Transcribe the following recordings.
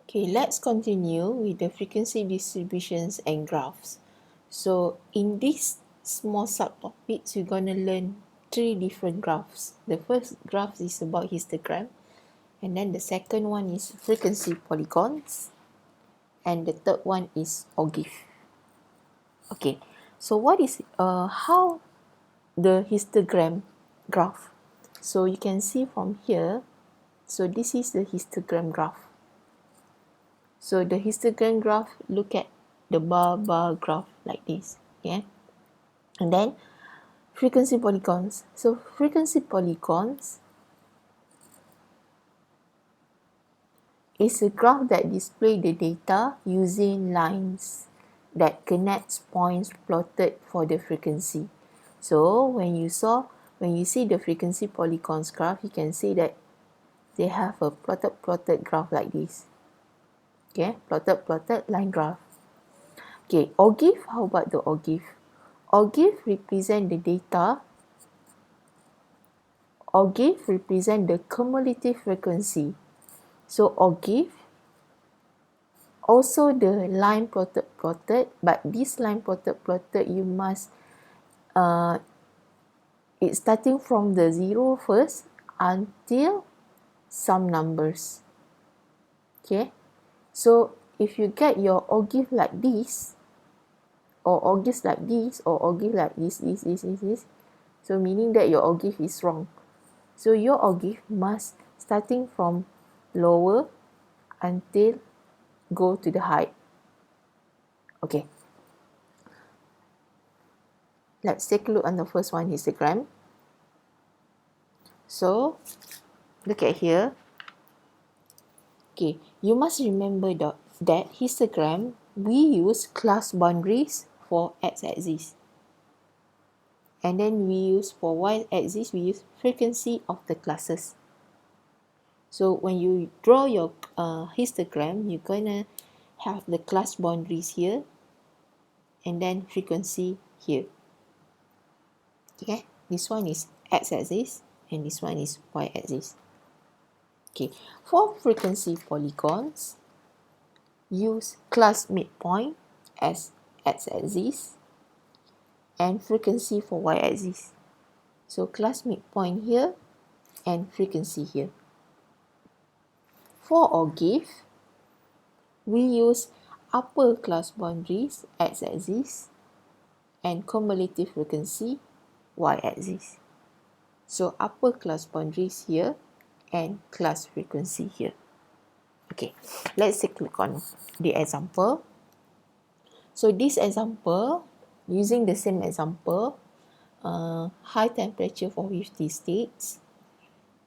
Okay, let's continue with the frequency distributions and graphs. So in these small subtopics, we're going to learn 3 different graphs. The first graph is about histogram, and then the second one is frequency polygons, and the third one is ogive. Okay, so what is how the histogram graph? So you can see from here, so this is the histogram graph. So the histogram graph, look at the bar graph like this, yeah. And then frequency polygons. So frequency polygons is a graph that displays the data using lines that connects points plotted for the frequency. So when you see the frequency polygons graph, you can see that they have a plotted graph like this. Okay, plotted line graph. Okay, ogive, how about the ogive? Ogive represent the data. Ogive represent the cumulative frequency. So ogive, also the line plotted, but this line plotted, you must, it's starting from the 0 first until some numbers. Okay, so if you get your ogive like this, or ogive like this, or ogive like this, so meaning that your ogive is wrong. So your ogive must starting from lower until go to the height. Okay. Let's take a look on the first one, histogram. So look at here. Okay, you must remember that histogram, we use class boundaries for x-axis. And then we use for y-axis, we use frequency of the classes. So when you draw your histogram, you're gonna have the class boundaries here and then frequency here. Okay, this one is x-axis and this one is y-axis. Okay, for frequency polygons, use class midpoint as x-axis and frequency for y-axis. So class midpoint here and frequency here. For ogive, we use upper class boundaries x-axis and cumulative frequency y-axis. So upper class boundaries here and class frequency here. Okay, let's take a look on the example. So this example, using the same example, high temperature for 50 states.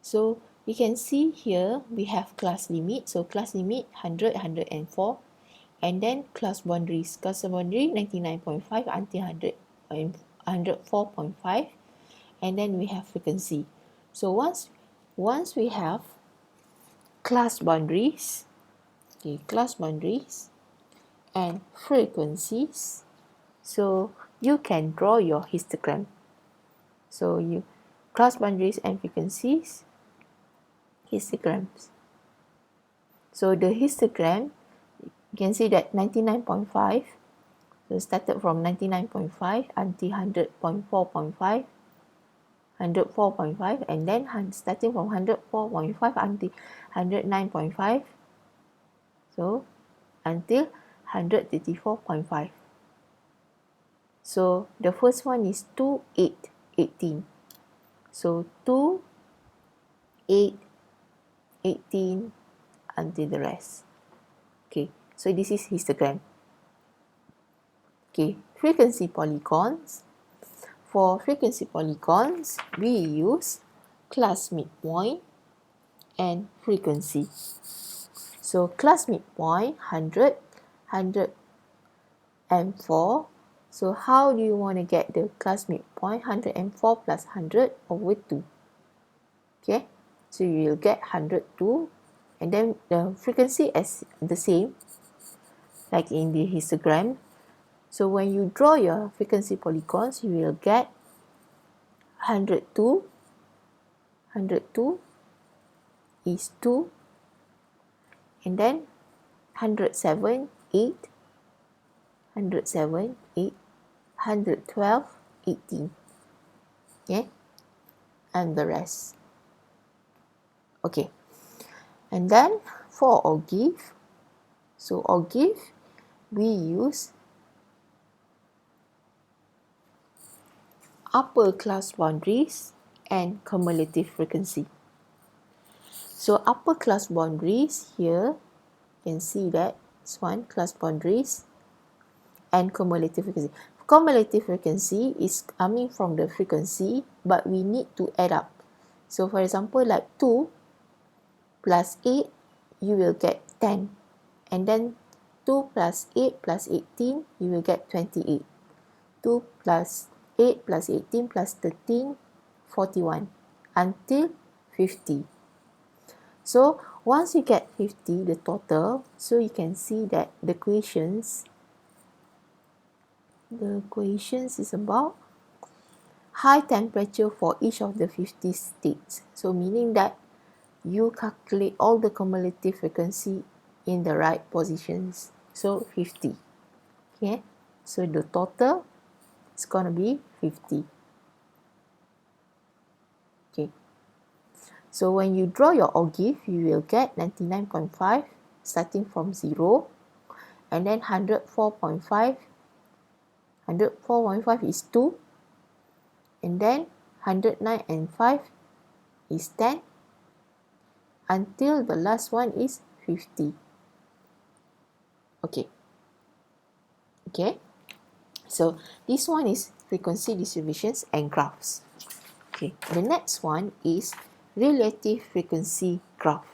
So you can see here we have class limit. So class limit 100, 104, and then class boundaries. Class boundary 99.5 until 104.5, and then we have frequency. So once we have class boundaries, okay, class boundaries and frequencies, so you can draw your histogram. So you class boundaries and frequencies, histograms. So the histogram, you can see that 99.5, so started from 99.5 until 100.4.5, 104.5, and then starting from 104.5 until 109.5, so until 134.5. So the first one is 2, 8, 18. So 2, 8, 18 until the rest. Okay, so this is histogram. Okay, frequency polygons. For frequency polygons, we use class midpoint and frequency. So class midpoint 100, 104. So how do you want to get the class midpoint? 104 plus 100 over 2. Okay, so you will get 102, and then the frequency is the same like in the histogram. So when you draw your frequency polygons, you will get 102 is 2, and then 107, 8, 107, 8, 112, 18. Okay, and the rest. Okay, and then for or give, so or give, we use upper class boundaries and cumulative frequency. So upper class boundaries here, you can see that this one, class boundaries and cumulative frequency. Cumulative frequency is coming from the frequency, but we need to add up. So for example, like 2 plus 8, you will get 10. And then 2 plus 8 plus 18, you will get 28. 2 plus 8 plus 18 plus 13, 41, until 50. So once you get 50, the total, so you can see that the equations is about high temperature for each of the 50 states. So meaning that you calculate all the cumulative frequency in the right positions. So 50. Okay, so the total is going to be 50. Okay, so when you draw your or give, you will get 99.5 starting from 0, and then 104.5. 104.5 is 2, and then 109 and 5 is 10, until the last one is 50. Okay. Okay. So this one is frequency distributions and graphs. Okay. The next one is relative frequency graph.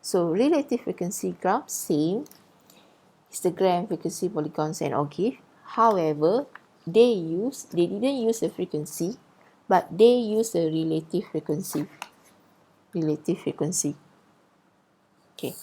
So relative frequency graph, same histogram, frequency, polygons, and or give. However, they didn't use the frequency, but they use the relative frequency. Relative frequency. Okay.